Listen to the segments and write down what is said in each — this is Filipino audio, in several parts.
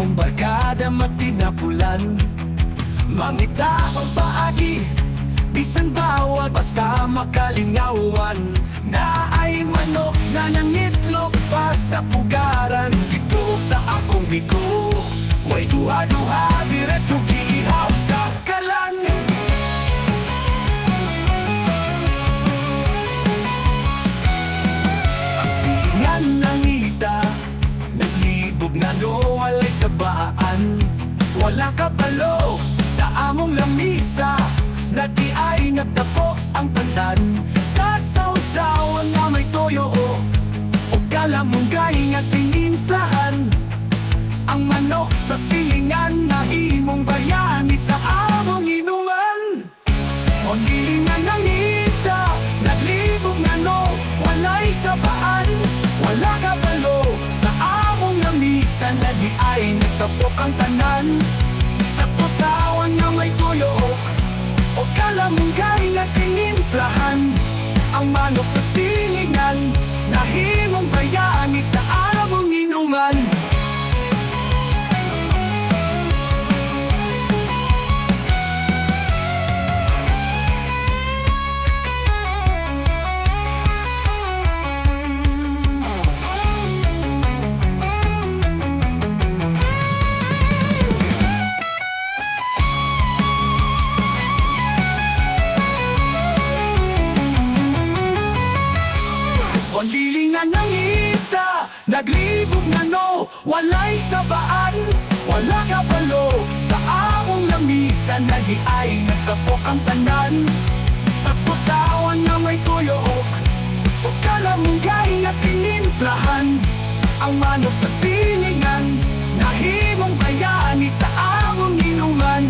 among barkada matinapulan. Mangita ang paagi, bisan bawal basta makalingawan. Na ay manok na nangitlog pa sa pugaran. Dito sa akong biko, way duha-duha diretso giihaw sa kalan. Ang singan nangita, naglibog na no walay sabaan. Wala kabalo sa among lamisa, na di ay nagtapo ang tanan. Sa sausawan nga may toyo o kalamunggay nga tinimplahan. Ang manok sa silingan na imong bayani sa among inuman. O hilingan ng ita, naglibog na no, walay sabaan. Wala kabalo sa among lamisa, na di ay nagtapok ang tanan. Sa sausawan nga may toyo o kalamunggay na tinimplahan. Ang manok sa silingan, nahimong bayani sa among inuman. O lilingan ng ita, naglibog na no, walay sabaan. Wala kabalo sa among lamisa, na di ay nagtapok ang tanan. Sa susawan nga may tuyo o kalamunggay na tinimplahan. Ang manok sa silingan, nahimong bayani sa among inuman.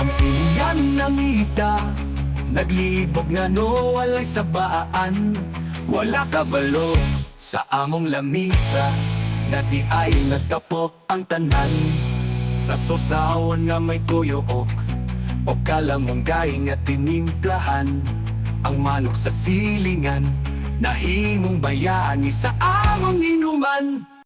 Ang silingan ng ita, naglibog nga no walay sabaan. Wala kabalo sa among lamisa, na di ay nagtapok ang tanan. Sa sausawan nga may tuyo o kalamunggay nga tinimplahan. Ang manok sa silingan, nahimong bayani sa among inuman.